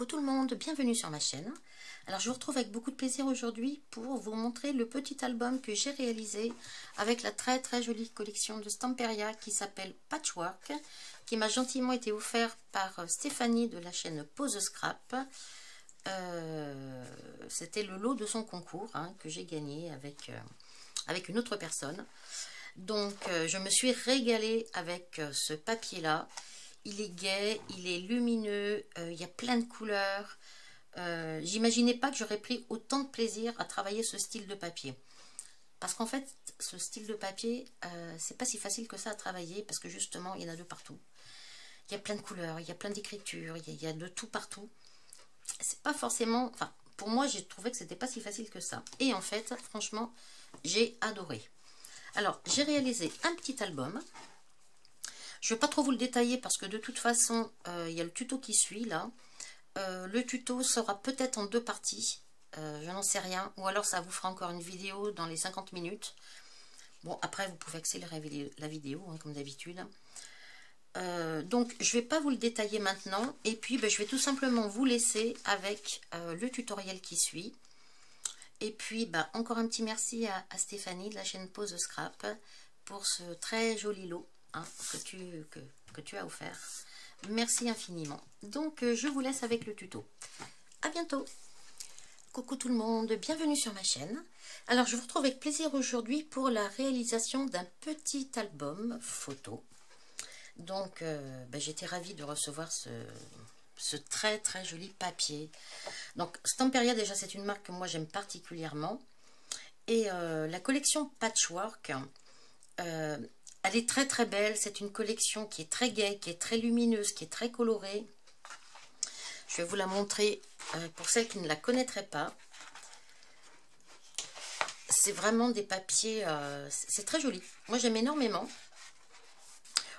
tout le monde, bienvenue sur ma chaîne. Alors je vous retrouve avec beaucoup de plaisir aujourd'hui pour vous montrer le petit album que j'ai réalisé avec la très jolie collection de Stamperia qui s'appelle Patchwork, qui m'a gentiment été offert par Stéphanie de la chaîne Pose Scrap. C'était le lot de son concours que j'ai gagné avec une autre personne. Donc je me suis régalée avec ce papier là. Il est gai, il est lumineux, il y a plein de couleurs. J'imaginais pas que j'aurais pris autant de plaisir à travailler ce style de papier. Parce qu'en fait, ce style de papier, c'est pas si facile que ça à travailler parce que justement, il y en a de partout. Il y a plein de couleurs, il y a plein d'écritures, il y a de tout partout. C'est pas forcément... Enfin, pour moi, j'ai trouvé que c'était pas si facile que ça. Et en fait, franchement, j'ai adoré. Alors, j'ai réalisé un petit album. Je ne vais pas trop vous le détailler parce que de toute façon, il y a le tuto qui suit là. Le tuto sera peut-être en deux parties. Je n'en sais rien. Ou alors ça vous fera encore une vidéo dans les 50 minutes. Bon, après vous pouvez accélérer la vidéo comme d'habitude. Donc je ne vais pas vous le détailler maintenant. Et puis je vais tout simplement vous laisser avec le tutoriel qui suit. Et puis encore un petit merci à Stéphanie de la chaîne Pose Scrap pour ce très joli lot. Que tu as offert. Merci infiniment. Donc je vous laisse avec le tuto. À bientôt. Coucou tout le monde, bienvenue sur ma chaîne. Alors je vous retrouve avec plaisir aujourd'hui pour la réalisation d'un petit album photo. Donc j'étais ravie de recevoir ce très joli papier. Donc Stamperia, déjà c'est une marque que moi j'aime particulièrement. Et la collection Patchwork, elle est très belle. C'est une collection qui est très gaie, qui est très lumineuse, qui est très colorée. Je vais vous la montrer pour celles qui ne la connaîtraient pas. C'est vraiment des papiers, c'est très joli. Moi j'aime énormément.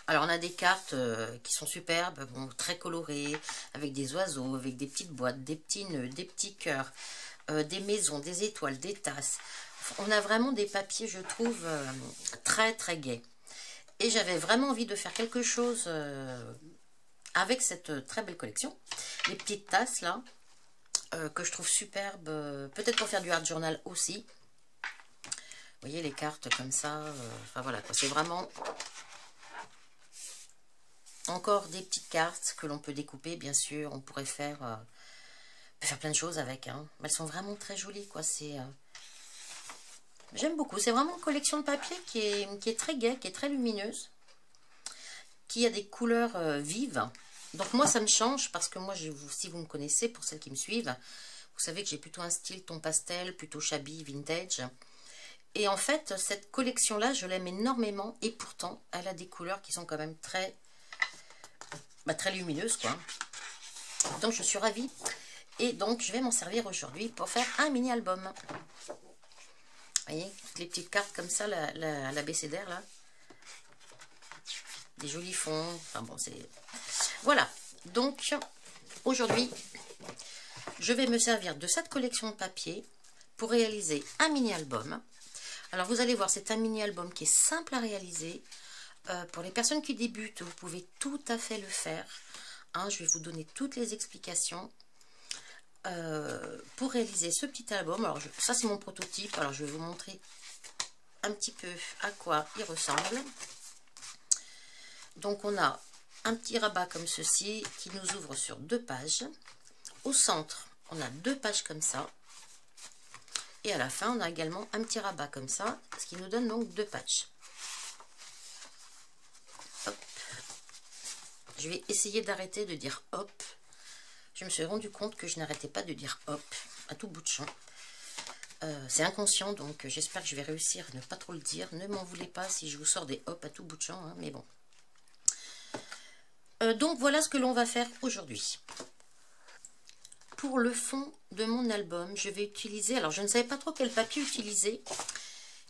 Alors on a des cartes qui sont superbes, bon, très colorées, avec des oiseaux, avec des petites boîtes, des petits nœuds, des petits cœurs, des maisons, des étoiles, des tasses. On a vraiment des papiers, je trouve, très gais. Et j'avais vraiment envie de faire quelque chose avec cette très belle collection. Les petites tasses là, que je trouve superbes, peut-être pour faire du art journal aussi. Vous voyez les cartes comme ça, enfin voilà, c'est vraiment encore des petites cartes que l'on peut découper, bien sûr. On pourrait faire plein de choses avec. Elles sont vraiment très jolies, quoi. J'aime beaucoup. C'est vraiment une collection de papier qui est très gaie, qui est très lumineuse, qui a des couleurs vives. Donc moi, ça me change parce que moi, si vous me connaissez, pour celles qui me suivent, vous savez que j'ai plutôt un style ton pastel, plutôt shabby, vintage. Et en fait, cette collection-là, je l'aime énormément. Et pourtant, elle a des couleurs qui sont quand même très lumineuses, quoi. Donc, je suis ravie. Et donc, je vais m'en servir aujourd'hui pour faire un mini-album. Vous voyez, les petites cartes comme ça, l'abécédaire là. Des jolis fonds. Enfin bon, c'est... Voilà. Donc, aujourd'hui, je vais me servir de cette collection de papier pour réaliser un mini-album. Alors, vous allez voir, c'est un mini-album qui est simple à réaliser. Pour les personnes qui débutent, vous pouvez tout à fait le faire. Je vais vous donner toutes les explications. Pour réaliser ce petit album. Alors ça c'est mon prototype, alors je vais vous montrer un petit peu à quoi il ressemble. Donc on a un petit rabat comme ceci qui nous ouvre sur deux pages. Au centre on a deux pages comme ça, et à la fin on a également un petit rabat comme ça, ce qui nous donne donc deux pages. Hop. Je vais essayer d'arrêter de dire hop. Je me suis rendu compte que je n'arrêtais pas de dire hop à tout bout de champ. C'est inconscient, donc j'espère que je vais réussir à ne pas trop le dire. Ne m'en voulez pas si je vous sors des hop à tout bout de champ, mais bon. Donc voilà ce que l'on va faire aujourd'hui. Pour le fond de mon album, je vais utiliser... Alors je ne savais pas trop quel papier utiliser.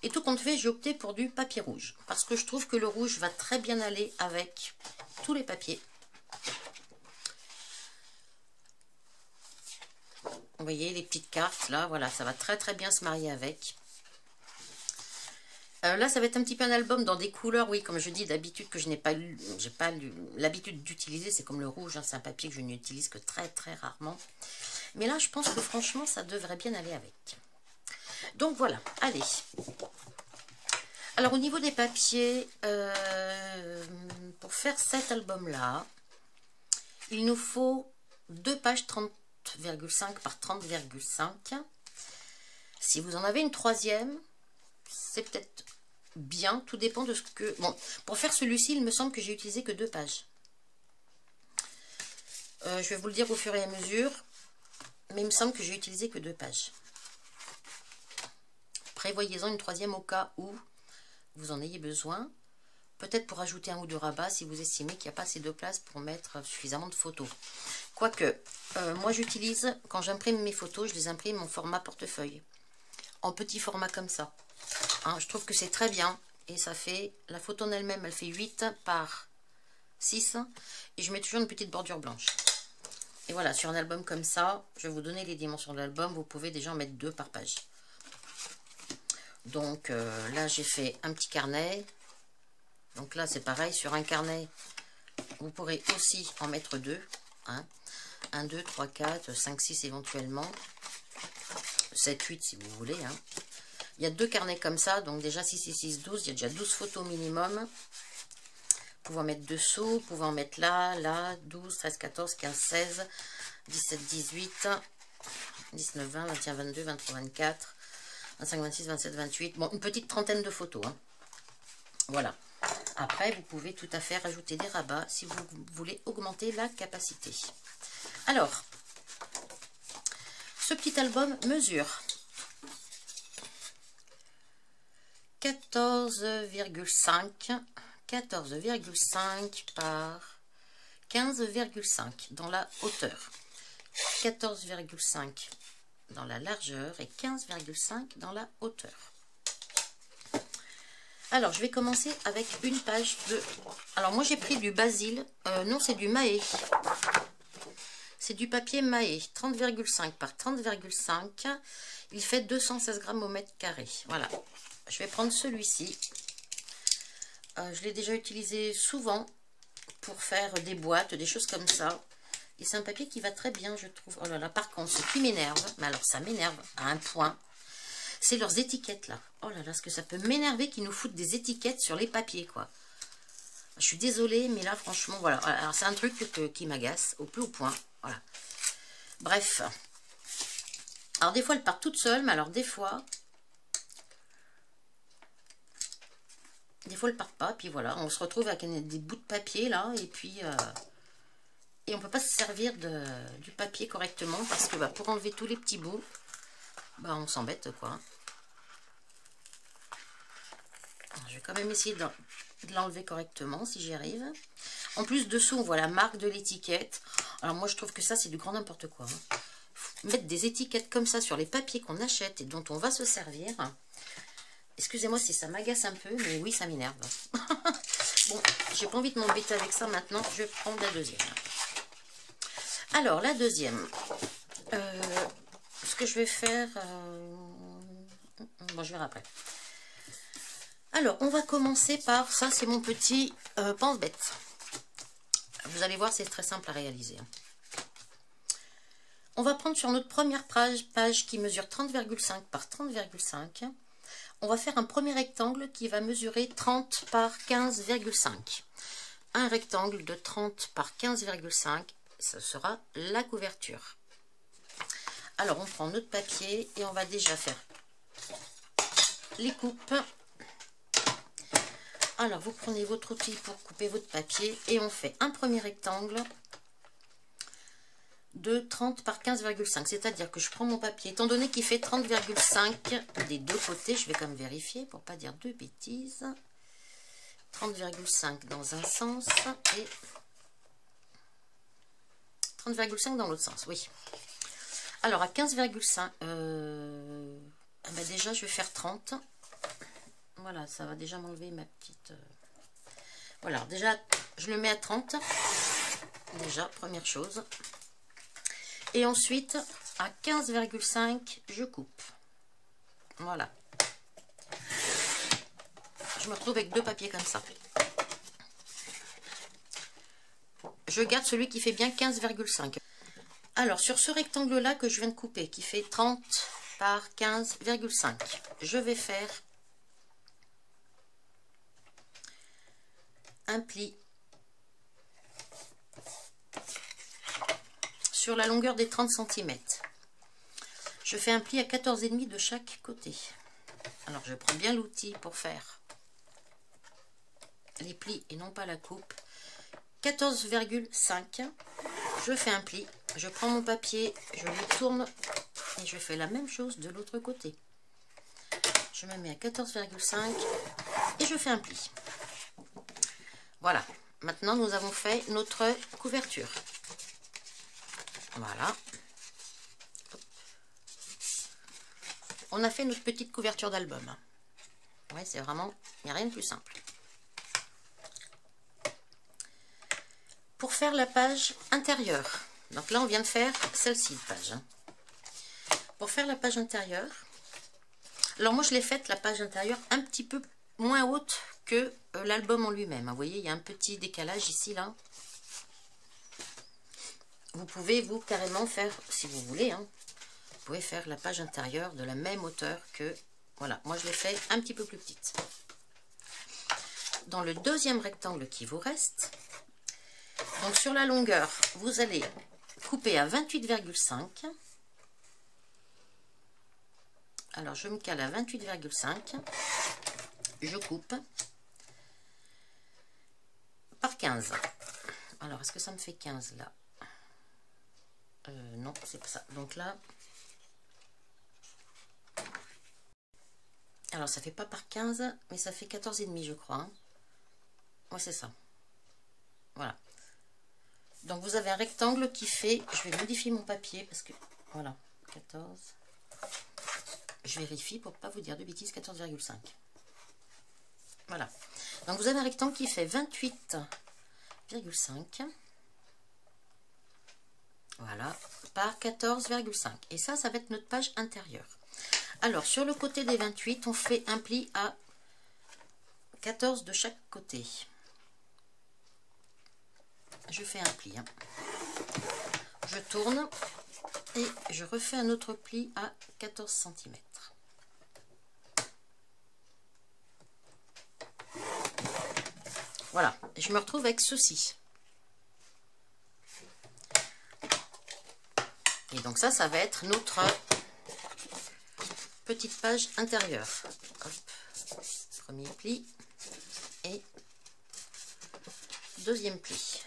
Et tout compte fait, j'ai opté pour du papier rouge. Parce que je trouve que le rouge va très bien aller avec tous les papiers. Vous voyez les petites cartes là, voilà, ça va très bien se marier avec. Là, ça va être un petit peu un album dans des couleurs, oui, comme je dis, d'habitude que je n'ai pas lu, j'ai pas l'habitude d'utiliser. C'est comme le rouge, hein, c'est un papier que je n'utilise que très très rarement. Mais là, je pense que franchement, ça devrait bien aller avec. Donc voilà, allez. Alors au niveau des papiers, pour faire cet album-là, il nous faut 2 pages 30,5 par 30,5. Si vous en avez une troisième, c'est peut-être bien, tout dépend de ce que... Bon, pour faire celui-ci, il me semble que j'ai utilisé que 2 pages. Je vais vous le dire au fur et à mesure, mais il me semble que j'ai utilisé que 2 pages. Prévoyez-en une troisième au cas où vous en ayez besoin. Peut-être pour ajouter un ou deux rabats si vous estimez qu'il n'y a pas assez de place pour mettre suffisamment de photos. Quoique, moi j'utilise, quand j'imprime mes photos, je les imprime en format portefeuille. En petit format comme ça. Hein, je trouve que c'est très bien. Et ça fait, la photo en elle-même, elle fait 8 par 6. Et je mets toujours une petite bordure blanche. Et voilà, sur un album comme ça, je vais vous donner les dimensions de l'album. Vous pouvez déjà en mettre 2 par page. Donc là, j'ai fait un petit carnet. Donc là, c'est pareil, sur un carnet, vous pourrez aussi en mettre 2. Hein. 1, 2, 3, 4, 5, 6 éventuellement. 7, 8 si vous voulez. Hein. Il y a 2 carnets comme ça, donc déjà 6 et 6, 12. Il y a déjà 12 photos minimum. Vous pouvez en mettre dessous, vous pouvez en mettre là, là, 12, 13, 14, 15, 16, 17, 18, 19, 20, 21, 22, 23, 24, 25, 26, 27, 28. Bon, une petite trentaine de photos. Hein. Voilà. Après, vous pouvez tout à fait rajouter des rabats si vous voulez augmenter la capacité. Alors, ce petit album mesure 14,5 par 15,5 dans la hauteur, 14,5 dans la largeur et 15,5 dans la hauteur. Alors, je vais commencer avec une page de... Alors, moi, j'ai pris du basil. Non, c'est du Mahé. C'est du papier Mahé. 30,5 par 30,5. Il fait 216 grammes au mètre carré. Voilà. Je vais prendre celui-ci. Je l'ai déjà utilisé souvent pour faire des boîtes, des choses comme ça. Et c'est un papier qui va très bien, je trouve. Oh là là, par contre, ce qui m'énerve, mais alors ça m'énerve à un point... C'est leurs étiquettes là. Oh là là, ce que ça peut m'énerver qu'ils nous foutent des étiquettes sur les papiers quoi. Je suis désolée, mais là franchement, voilà. Alors c'est un truc qui m'agace au plus haut point. Voilà. Bref. Alors des fois elle part toute seule, mais alors des fois elle part pas. Puis voilà, on se retrouve avec des bouts de papier là. Et puis et on peut pas se servir du papier correctement. Parce que pour enlever tous les petits bouts, on s'embête quoi. Je vais quand même essayer de l'enlever correctement si j'y arrive. En plus dessous on voit la marque de l'étiquette. Alors moi je trouve que ça c'est du grand n'importe quoi. Hein. Mettre des étiquettes comme ça sur les papiers qu'on achète et dont on va se servir. Excusez-moi si ça m'agace un peu, mais oui ça m'énerve. Bon, j'ai pas envie de m'embêter avec ça maintenant. Je vais prendre la deuxième. Alors la deuxième. Ce que je vais faire... Bon, je verrai après. Alors, on va commencer par... Ça, c'est mon petit pense-bête. Vous allez voir, c'est très simple à réaliser. On va prendre sur notre première page qui mesure 30,5 par 30,5. On va faire un premier rectangle qui va mesurer 30 par 15,5. Un rectangle de 30 par 15,5, ce sera la couverture. Alors, on prend notre papier et on va déjà faire les coupes. Alors, vous prenez votre outil pour couper votre papier et on fait un premier rectangle de 30 par 15,5. C'est-à-dire que je prends mon papier, étant donné qu'il fait 30,5 des deux côtés, je vais quand même vérifier pour ne pas dire de bêtises. 30,5 dans un sens et 30,5 dans l'autre sens, oui. Alors, à 15,5, déjà, je vais faire 30. Voilà, ça va déjà m'enlever ma petite... Voilà, déjà, je le mets à 30. Déjà, première chose. Et ensuite, à 15,5, je coupe. Voilà. je me retrouve avec deux papiers comme ça. Je garde celui qui fait bien 15,5. Alors, sur ce rectangle-là que je viens de couper, qui fait 30 par 15,5, je vais faire un pli sur la longueur des 30 cm. Je fais un pli à 14,5 de chaque côté. Alors, je prends bien l'outil pour faire les plis et non pas la coupe. 14,5, je fais un pli, je prends mon papier, je le tourne et je fais la même chose de l'autre côté. Je me mets à 14,5 et je fais un pli. Voilà, maintenant nous avons fait notre couverture. Voilà. On a fait notre petite couverture d'album. Ouais, c'est vraiment, il n'y a rien de plus simple. Pour faire la page intérieure, donc là on vient de faire celle-ci de page. Pour faire la page intérieure, alors moi je l'ai faite la page intérieure un petit peu moins haute que l'album en lui-même. Vous voyez, il y a un petit décalage ici, là. Vous pouvez, vous, carrément faire, si vous voulez, hein, vous pouvez faire la page intérieure de la même hauteur que, voilà, moi je l'ai fait un petit peu plus petite. Dans le deuxième rectangle qui vous reste, donc sur la longueur, vous allez couper à 28,5. Alors je me cale à 28,5. Je coupe par 15. Alors est-ce que ça me fait 15 là? Non, c'est pas ça. Donc là, alors ça fait pas par 15, mais ça fait 14,5 je crois. Hein. Ouais, c'est ça. Voilà. Donc vous avez un rectangle qui fait, je vais modifier mon papier parce que, voilà, 14. Je vérifie pour ne pas vous dire de bêtises, 14,5. Voilà. Donc vous avez un rectangle qui fait 28,5. Voilà, par 14,5. Et ça va être notre page intérieure. Alors, sur le côté des 28, on fait un pli à 14 de chaque côté. Je fais un pli. Hein. Je tourne et je refais un autre pli à 14 cm. Voilà, et je me retrouve avec ceci. Et donc ça va être notre petite page intérieure. Hop. Premier pli et deuxième pli.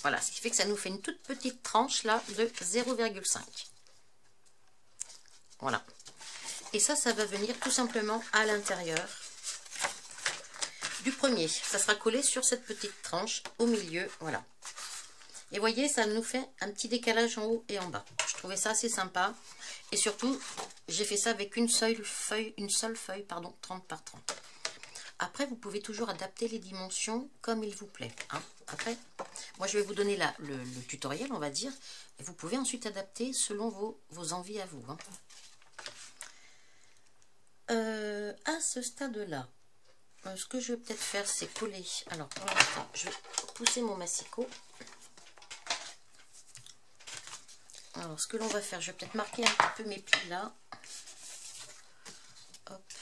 Voilà, ce qui fait que ça nous fait une toute petite tranche là de 0,5. Voilà. Et ça va venir tout simplement à l'intérieur du premier. Ça sera collé sur cette petite tranche au milieu. Voilà. Et voyez, ça nous fait un petit décalage en haut et en bas. Je trouvais ça assez sympa. Et surtout, j'ai fait ça avec une seule feuille, 30 par 30. Après, vous pouvez toujours adapter les dimensions comme il vous plaît. Hein. Après, moi, je vais vous donner là le tutoriel, on va dire. Et vous pouvez ensuite adapter selon vos envies à vous. Hein. À ce stade-là, ce que je vais peut-être faire, c'est coller. Alors, pour l'instant, je vais pousser mon massicot. Alors, ce que l'on va faire, je vais peut-être marquer un petit peu mes plis là. Hop.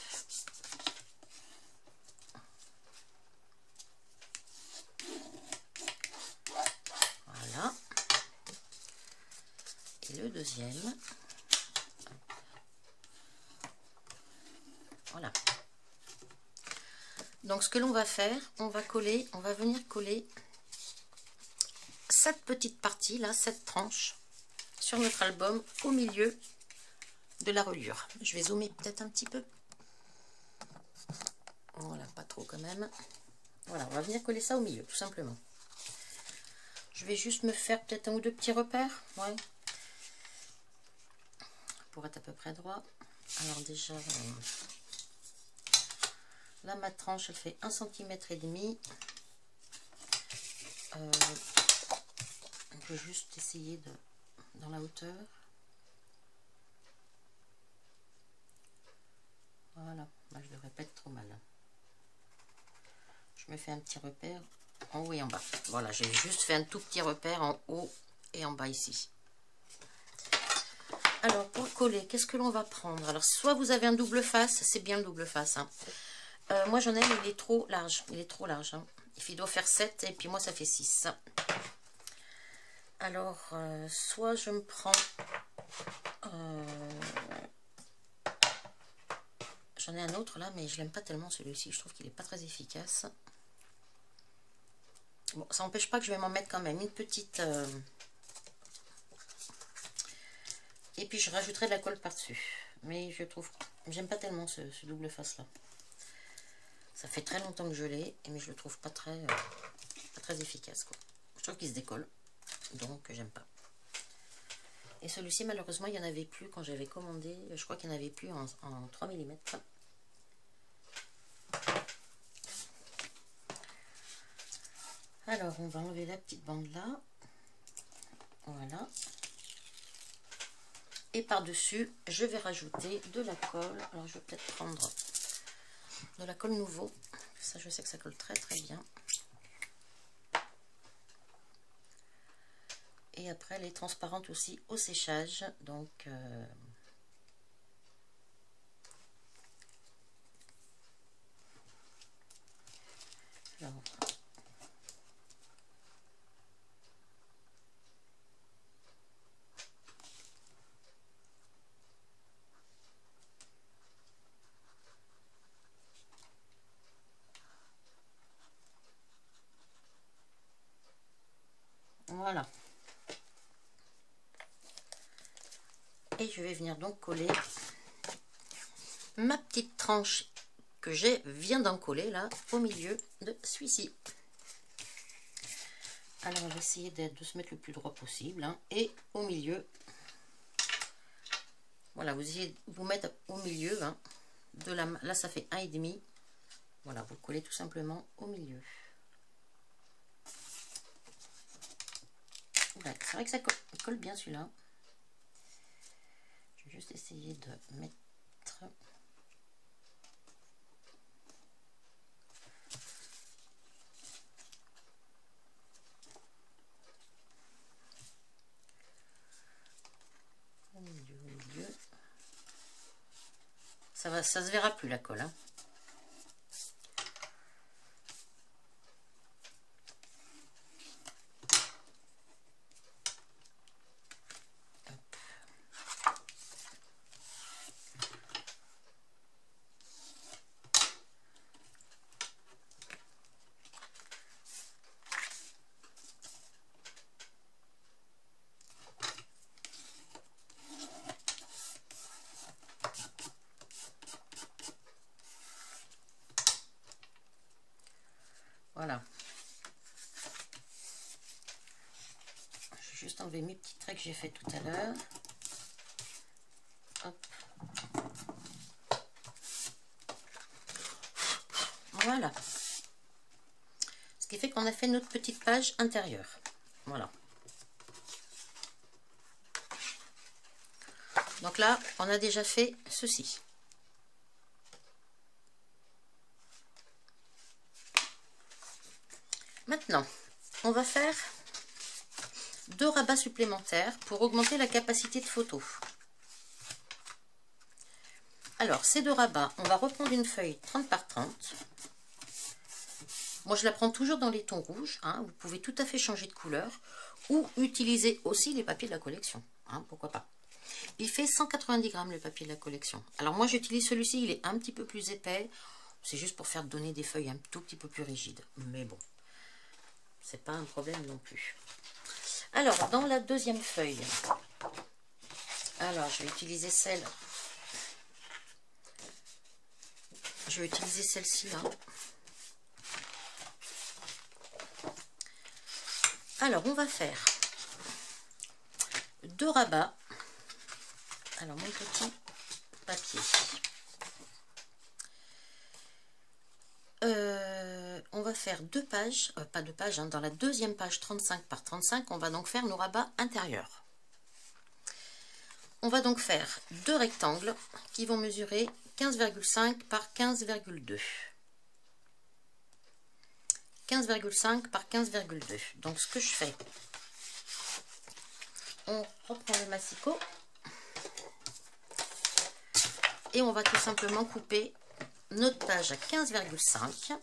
Voilà. Et le deuxième. Voilà. Donc, ce que l'on va faire, on va venir coller cette petite partie là, cette tranche sur notre album au milieu de la reliure. Je vais zoomer peut-être un petit peu. Voilà, pas trop quand même. Voilà, on va venir coller ça au milieu, tout simplement. Je vais juste me faire peut-être un ou deux petits repères. Ouais. Pour être à peu près droit. Alors déjà, là ma tranche, elle fait 1,5 cm. Je vais juste essayer dans la hauteur. Voilà, là, je devrais pas être trop mal. je me fais un petit repère en haut et en bas. Voilà, j'ai juste fait un tout petit repère en haut et en bas ici. Alors, pour coller, qu'est-ce que l'on va prendre? Alors, soit vous avez un double face, c'est bien le double face. Hein. Moi, j'en ai, mais il est trop large. Il est trop large. Hein. Il doit faire 7 et puis moi, ça fait 6. Alors, soit je me prends... J'en ai un autre là, mais je l'aime pas tellement celui-ci. Je trouve qu'il n'est pas très efficace. Bon, ça n'empêche pas que je vais m'en mettre quand même une petite... Et puis je rajouterai de la colle par-dessus. Mais je trouve... J'aime pas tellement ce double face là. Ça fait très longtemps que je l'ai, mais je le trouve pas très efficace, quoi. Je trouve qu'il se décolle. Donc j'aime pas. Et celui-ci, malheureusement, il n'y en avait plus quand j'avais commandé. Je crois qu'il n'y en avait plus en 3 mm. Alors, on va enlever la petite bande là. Voilà. Et par-dessus, je vais rajouter de la colle. Alors, je vais peut-être prendre de la colle nouveau. Ça, je sais que ça colle très très bien. Et après, elle est transparente aussi au séchage. Donc, alors, voilà. Et je vais venir donc coller ma petite tranche que viens d'en coller là au milieu de celui-ci. Alors on va essayer de se mettre le plus droit possible, hein, et au milieu, voilà, vous essayez de vous mettre au milieu, hein, de là ça fait 1,5, voilà, vous collez tout simplement au milieu. C'est vrai que ça colle bien celui-là. Je vais juste essayer de mettre... au milieu. Ça se verra plus la colle. Hein. Voilà. Je vais juste enlever mes petits traits que j'ai fait tout à l'heure. Voilà. Ce qui fait qu'on a fait notre petite page intérieure. Voilà. Donc là, on a déjà fait ceci. Maintenant, on va faire 2 rabats supplémentaires pour augmenter la capacité de photo. Alors, ces 2 rabats, on va reprendre une feuille 30 par 30. Moi, je la prends toujours dans les tons rouges. Hein. Vous pouvez tout à fait changer de couleur ou utiliser aussi les papiers de la collection. Hein, pourquoi pas. Il fait 190 grammes le papier de la collection. Alors, moi, j'utilise celui-ci. Il est un petit peu plus épais. C'est juste pour faire donner des feuilles un tout petit peu plus rigides. Mais bon, c'est pas un problème non plus. Alors, dans la deuxième feuille, alors, je vais utiliser celle... Je vais utiliser celle-ci, là. Alors, on va faire 2 rabats. Alors, mon petit papier. On va faire 2 pages, pas 2 pages, hein, dans la deuxième page 35 par 35, on va donc faire nos rabats intérieurs. On va donc faire 2 rectangles qui vont mesurer 15,5 par 15,2. 15,5 par 15,2. Donc ce que je fais, on reprend le massicot et on va tout simplement couper notre page à 15,5.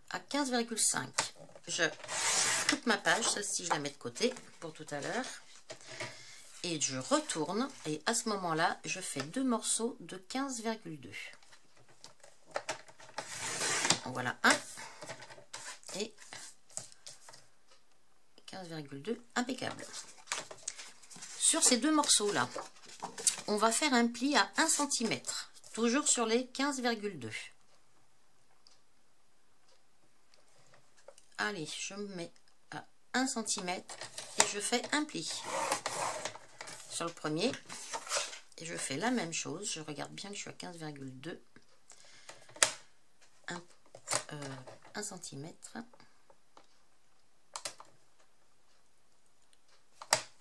À 15,5, je coupe ma page, celle-ci je la mets de côté pour tout à l'heure. Et je retourne et à ce moment-là, je fais 2 morceaux de 15,2. Voilà un et 15,2, impeccable. Sur ces 2 morceaux-là, on va faire un pli à 1 cm, toujours sur les 15,2. Allez, je me mets à 1 cm et je fais un pli sur le premier. Et je fais la même chose, je regarde bien que je suis à 15,2. 1 cm.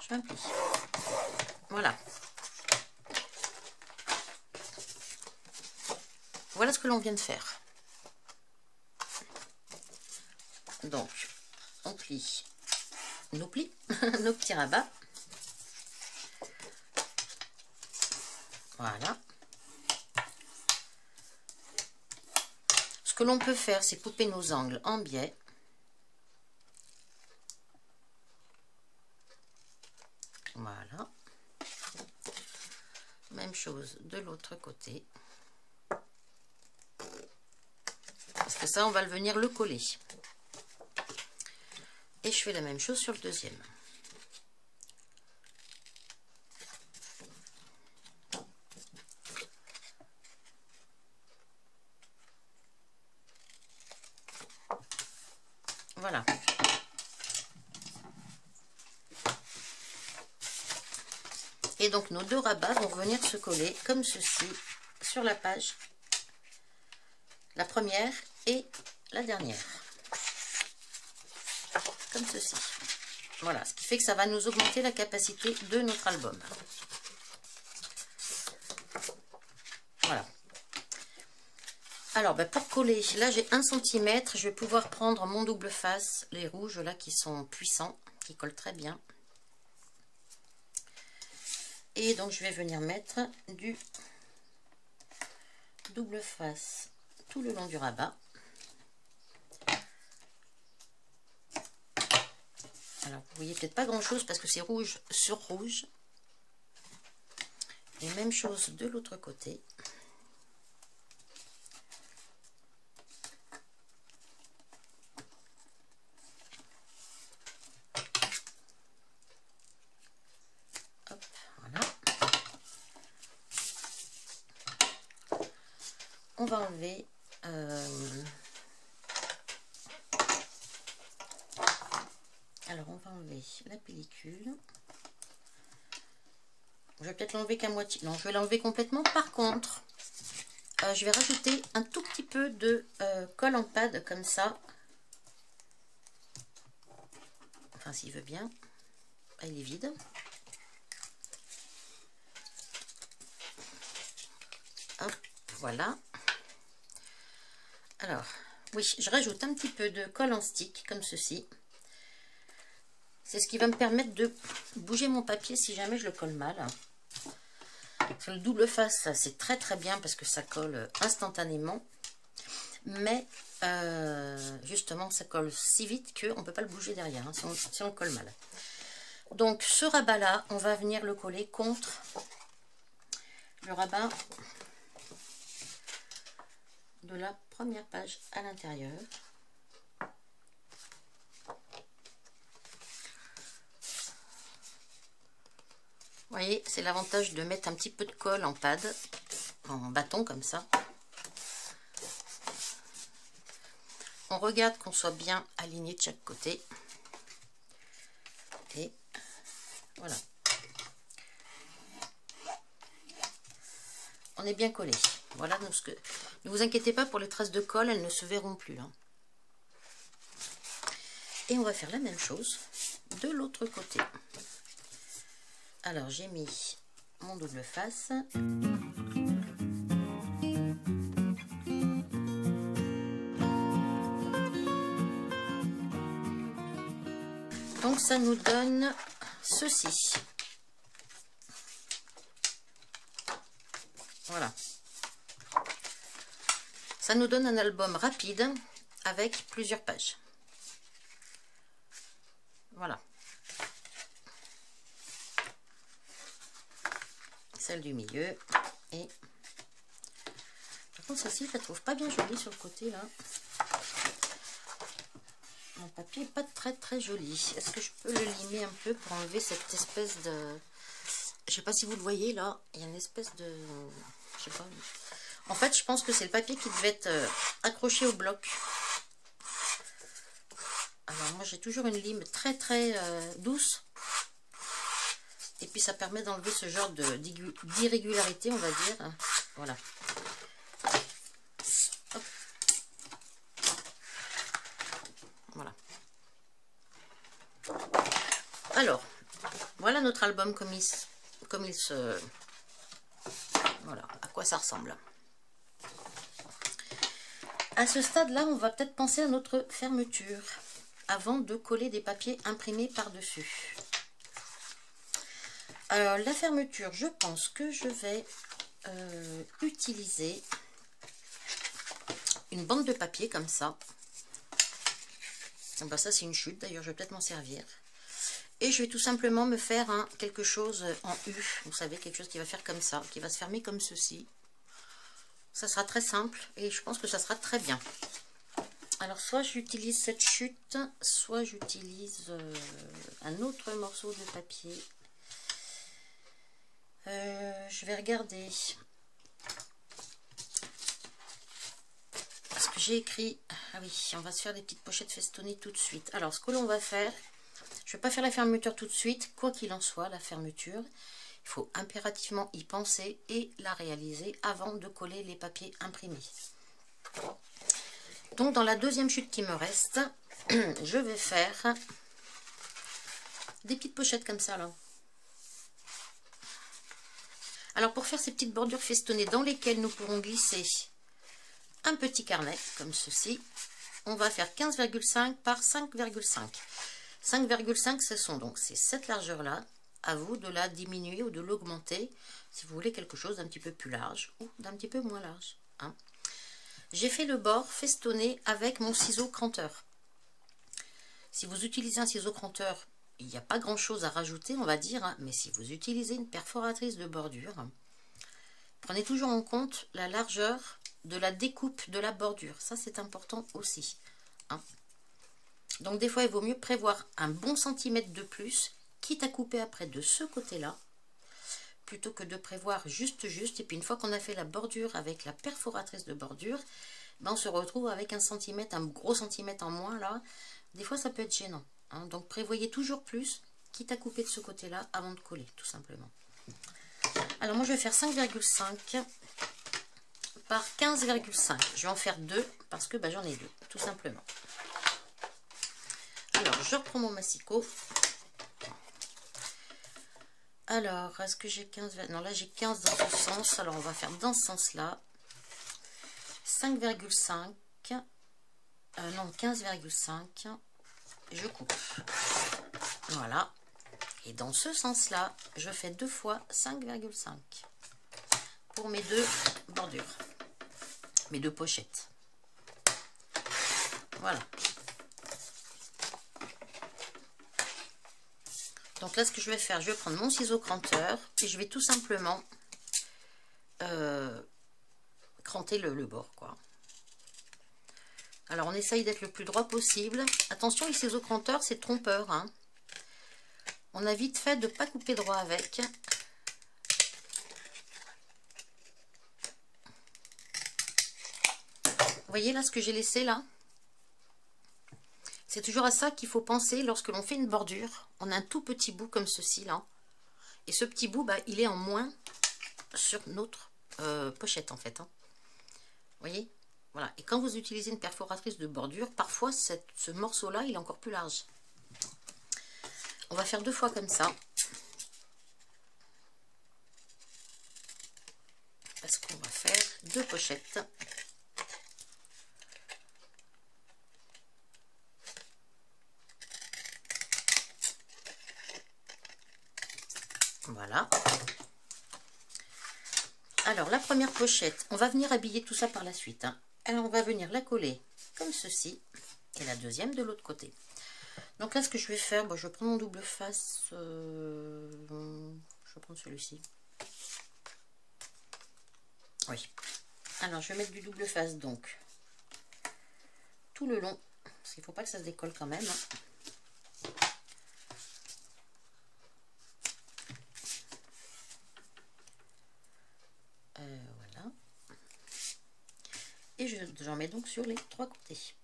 Je fais un pli. Voilà. Voilà ce que l'on vient de faire. Donc, on plie nos plis, nos petits rabats. Voilà. Ce que l'on peut faire, c'est couper nos angles en biais. Voilà. Même chose de l'autre côté. Parce que ça, on va venir le coller. Et je fais la même chose sur le deuxième. Voilà. Et donc nos 2 rabats vont venir se coller comme ceci sur la page. La première et la dernière. Comme ceci. Voilà, ce qui fait que ça va nous augmenter la capacité de notre album. Voilà. Alors, pour coller, là j'ai 1 cm, je vais pouvoir prendre mon double face, les rouges là qui sont puissants, qui collent très bien. Et donc je vais venir mettre du double face tout le long du rabat. Alors vous voyez peut-être pas grand chose parce que c'est rouge sur rouge. Et même chose de l'autre côté. Hop, voilà. On va enlever alors on va enlever la pellicule. Je vais peut-être l'enlever qu'à moitié. Non, je vais l'enlever complètement. Par contre, je vais rajouter un tout petit peu de colle en pad comme ça. Enfin, s'il veut bien. Ah, il est vide. Hop, voilà. Alors, oui, je rajoute un petit peu de colle en stick comme ceci. C'est ce qui va me permettre de bouger mon papier si jamais je le colle mal. Sur le double face, c'est très très bien parce que ça colle instantanément. Mais justement, ça colle si vite qu'on ne peut pas le bouger derrière, hein, si on le colle mal. Donc ce rabat-là, on va venir le coller contre le rabat de la première page à l'intérieur. Vous voyez, c'est l'avantage de mettre un petit peu de colle en pad, en bâton comme ça. On regarde qu'on soit bien aligné de chaque côté. Et voilà. On est bien collé. Voilà, donc ne vous inquiétez pas pour les traces de colle, elles ne se verront plus. Hein. Et on va faire la même chose de l'autre côté. Alors j'ai mis mon double face. Donc ça nous donne ceci. Voilà. Ça nous donne un album rapide avec plusieurs pages. Voilà. Celle du milieu. Et par contre, celle-ci, je la trouve pas bien jolie sur le côté là. Mon papier n'est pas très joli. Est-ce que je peux le limer un peu pour enlever cette espèce de... Je sais pas si vous le voyez là. Il y a une espèce de... Je sais pas. En fait, je pense que c'est le papier qui devait être accroché au bloc. Alors moi, j'ai toujours une lime très douce. Et puis ça permet d'enlever ce genre d'irrégularité, on va dire. Voilà. Hop. Voilà. Alors, voilà notre album comme il se... Voilà, à quoi ça ressemble. À ce stade-là, on va peut-être penser à notre fermeture avant de coller des papiers imprimés par-dessus. Alors, la fermeture, je pense que je vais utiliser une bande de papier comme ça. Ben, ça, c'est une chute. D'ailleurs, je vais peut-être m'en servir. Et je vais tout simplement me faire quelque chose en U. Vous savez, quelque chose qui va faire comme ça, qui va se fermer comme ceci. Ça sera très simple et je pense que ça sera très bien. Alors, soit j'utilise cette chute, soit j'utilise un autre morceau de papier. Je vais regarder. Parce que j'ai écrit... Ah oui, on va se faire des petites pochettes festonnées tout de suite. Alors, ce que l'on va faire... Je ne vais pas faire la fermeture tout de suite. Quoi qu'il en soit, la fermeture... Il faut impérativement y penser et la réaliser avant de coller les papiers imprimés. Donc, dans la deuxième chute qui me reste, je vais faire des petites pochettes comme ça, là. Alors, pour faire ces petites bordures festonnées dans lesquelles nous pourrons glisser un petit carnet, comme ceci, on va faire 15,5 par 5,5. 5,5, ce sont donc cette largeur-là. À vous de la diminuer ou de l'augmenter si vous voulez quelque chose d'un petit peu plus large ou d'un petit peu moins large. Hein. J'ai fait le bord festonné avec mon ciseau cranteur. Si vous utilisez un ciseau cranteur, il n'y a pas grand chose à rajouter, on va dire, hein, mais si vous utilisez une perforatrice de bordure, prenez toujours en compte la largeur de la découpe de la bordure. Ça, c'est important aussi. Hein. Donc, des fois, il vaut mieux prévoir un bon centimètre de plus, quitte à couper après de ce côté-là, plutôt que de prévoir juste. Et puis, une fois qu'on a fait la bordure avec la perforatrice de bordure, ben, on se retrouve avec un centimètre, un gros centimètre en moins, là. Des fois, ça peut être gênant. Hein. Donc, prévoyez toujours plus, quitte à couper de ce côté-là avant de coller, tout simplement. Alors, moi, je vais faire 5,5 par 15,5. Je vais en faire 2 parce que ben, j'en ai 2, tout simplement. Alors, je reprends mon massicot. Alors, est-ce que j'ai 15? Non, là, j'ai 15 dans ce sens. Alors, on va faire dans ce sens-là. 5,5. Non, 15,5. Je coupe. Voilà. Et dans ce sens-là, je fais 2 fois 5,5. Pour mes 2 bordures. Mes 2 pochettes. Voilà. Donc là, ce que je vais faire, je vais prendre mon ciseau cranteur et je vais tout simplement cranter le bord, quoi. Alors, on essaye d'être le plus droit possible. Attention, les ciseaux cranteurs, c'est trompeur. Hein. On a vite fait de ne pas couper droit avec. Vous voyez là ce que j'ai laissé là? C'est toujours à ça qu'il faut penser lorsque l'on fait une bordure. On a un tout petit bout comme ceci là. Et ce petit bout, bah, il est en moins sur notre pochette en fait. Hein. Vous voyez? Voilà. Et quand vous utilisez une perforatrice de bordure, parfois ce morceau-là, il est encore plus large. On va faire 2 fois comme ça. Parce qu'on va faire 2 pochettes. Voilà. Alors, la première pochette, on va venir habiller tout ça par la suite. Hein. Alors, on va venir la coller comme ceci. Et la deuxième de l'autre côté. Donc là, ce que je vais faire, bon, je vais prendre mon double face. Je vais prendre celui-ci. Oui. Alors, je vais mettre du double face, donc, tout le long. Parce qu'il ne faut pas que ça se décolle quand même. Hein. Voilà. Et j'en mets donc sur les trois côtés.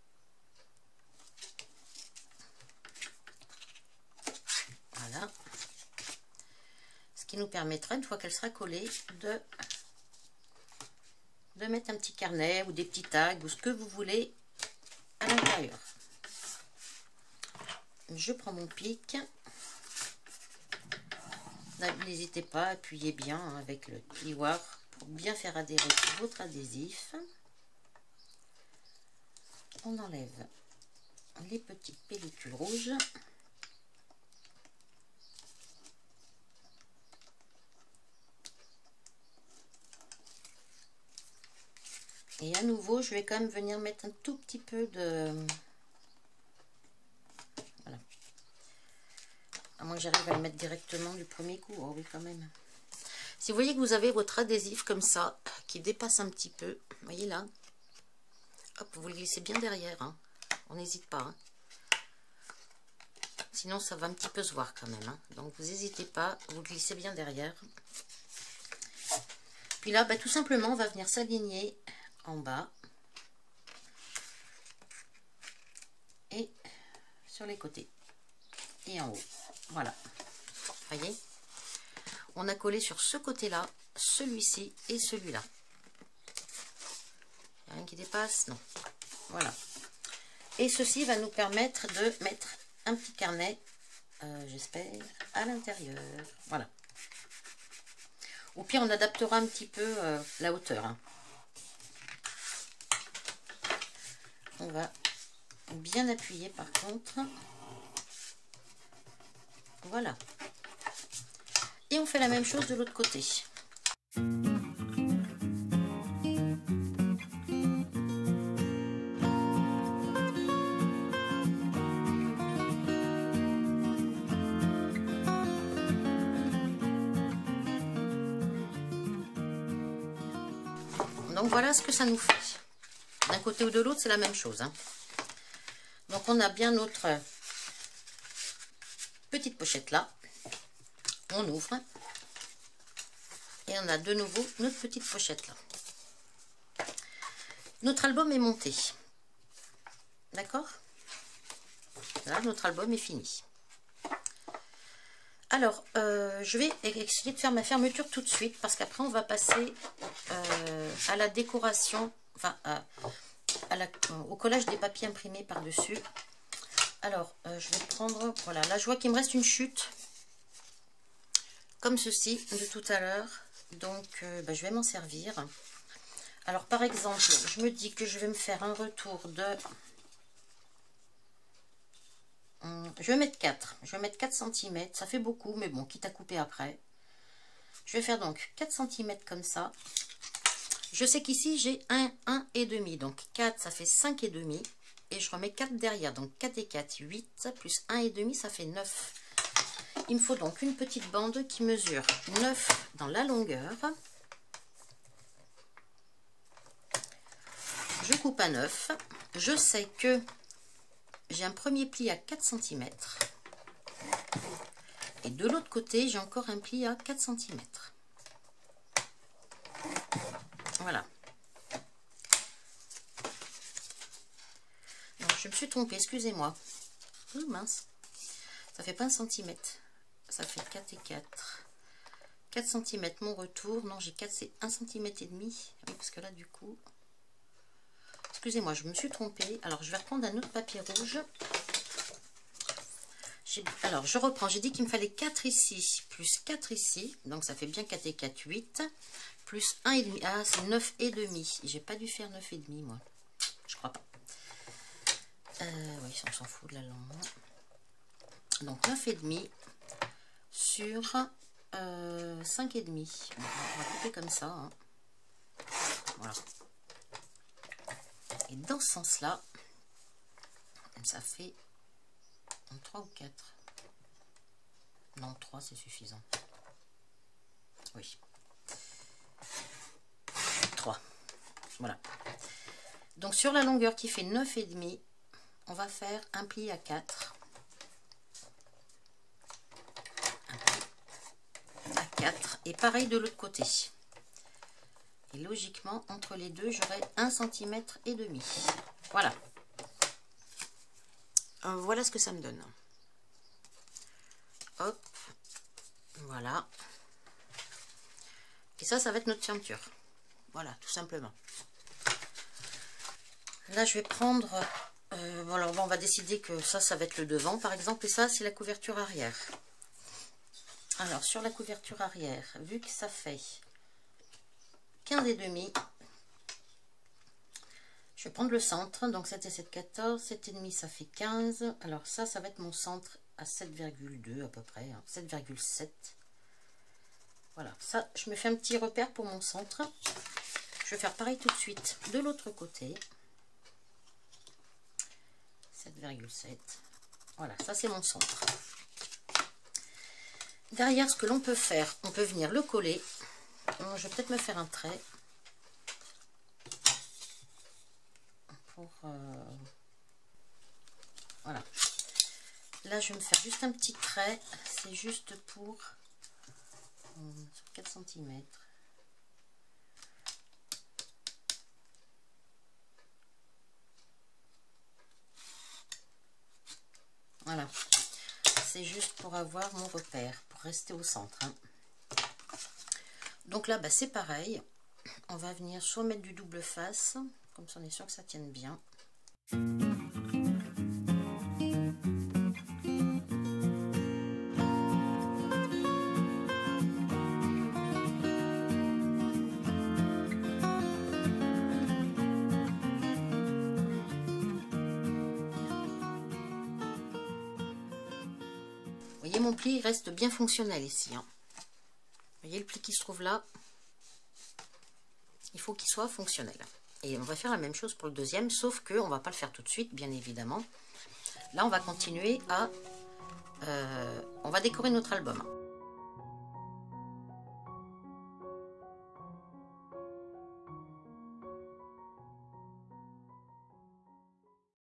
Voilà. Ce qui nous permettra, une fois qu'elle sera collée, de mettre un petit carnet ou des petits tags ou ce que vous voulez à l'intérieur. Je prends mon pic. N'hésitez pas à appuyer bien hein, avec le plioir pour bien faire adhérer votre adhésif. On enlève les petites pellicules rouges. Et à nouveau, je vais quand même venir mettre un tout petit peu de... Voilà. À moins que j'arrive à le mettre directement du premier coup. Oh oui, quand même. Si vous voyez que vous avez votre adhésif comme ça, qui dépasse un petit peu, vous voyez là, hop, vous le glissez bien derrière. Hein. On n'hésite pas. Hein. Sinon, ça va un petit peu se voir quand même. Hein. Donc, vous n'hésitez pas, vous glissez bien derrière. Puis là, bah, tout simplement, on va venir s'aligner en bas. Et sur les côtés. Et en haut. Voilà. Vous voyez? On a collé sur ce côté-là, celui-ci et celui-là. Il n'y a rien qui dépasse? Non. Voilà. Et ceci va nous permettre de mettre un petit carnet, j'espère, à l'intérieur. Voilà. Au pire, on adaptera un petit peu la hauteur. Hein. On va bien appuyer par contre. Voilà. Et on fait la même chose de l'autre côté. Donc voilà ce que ça nous fait. D'un côté ou de l'autre, c'est la même chose. Hein. Donc on a bien notre petite pochette là. On ouvre. Et on a de nouveau notre petite pochette là. Notre album est monté. D'accord? Là, notre album est fini. Alors, je vais essayer de faire ma fermeture tout de suite parce qu'après, on va passer à la décoration, enfin, au collage des papiers imprimés par-dessus. Alors, je vais prendre, voilà, là, je vois qu'il me reste une chute comme ceci de tout à l'heure. Donc, je vais m'en servir. Alors, par exemple, je me dis que je vais me faire un retour de... je vais mettre 4. Je vais mettre 4 cm. Ça fait beaucoup, mais bon, quitte à couper après. Je vais faire donc 4 cm comme ça. Je sais qu'ici, j'ai 1,5. Donc, 4, ça fait 5,5. Et je remets 4 derrière. Donc, 4 et 4, 8. Plus 1,5, ça fait 9. Il me faut donc une petite bande qui mesure 9 dans la longueur. Je coupe à 9. Je sais que j'ai un premier pli à 4 cm. Et de l'autre côté, j'ai encore un pli à 4 cm. Voilà. Donc, je me suis trompée, excusez-moi. Oh mince. Ça fait pas 1 cm. Ça fait 4 et 4. 4 cm mon retour. Non, j'ai 4, c'est 1 cm et demi. Oui, parce que là, du coup... Excusez-moi, je me suis trompée. Alors, je vais reprendre un autre papier rouge. Alors, je reprends. J'ai dit qu'il me fallait 4 ici, plus 4 ici. Donc, ça fait bien 4 et 4, 8. Plus 1,5. Ah, c'est 9,5. J'ai pas dû faire 9,5, moi. Je crois pas. Oui, on s'en fout de la langue. Donc, 9,5 sur 5,5. On va couper comme ça. Hein. Voilà. Et dans ce sens-là, ça fait 3 ou 4. Non, 3 c'est suffisant. Oui. 3. Voilà. Donc sur la longueur qui fait 9,5, on va faire un pli à 4. Un pli à 4. Et pareil de l'autre côté. Et logiquement, entre les deux, j'aurai 1,5 cm. Voilà. Voilà ce que ça me donne. Hop. Voilà. Et ça va être notre fermeture. Voilà, tout simplement. Là, je vais prendre... voilà, on va décider que ça va être le devant, par exemple. Et ça, c'est la couverture arrière. Alors, sur la couverture arrière, vu que ça fait 15,5, je vais prendre le centre. Donc, 7 et 7, 14. 7,5, ça fait 15. Alors, ça va être mon centre à 7,2 à peu près. Hein, 7,7. Voilà, ça, je me fais un petit repère pour mon centre. Je vais faire pareil tout de suite de l'autre côté. 7,7. Voilà, ça c'est mon centre. Derrière, ce que l'on peut faire, on peut venir le coller. Je vais peut-être me faire un trait. Pour, voilà. Là, je vais me faire juste un petit trait. C'est juste pour 4 cm. Voilà, c'est juste pour avoir mon repère, pour rester au centre. Hein. Donc là, c'est pareil. On va venir soit mettre du double face, comme ça on est sûr que ça tienne bien. Vous voyez, mon pli reste bien fonctionnel ici. Hein. Vous voyez le pli qui se trouve là? Il faut qu'il soit fonctionnel. Et on va faire la même chose pour le deuxième, sauf qu'on ne va pas le faire tout de suite, bien évidemment. Là, on va continuer à... on va décorer notre album.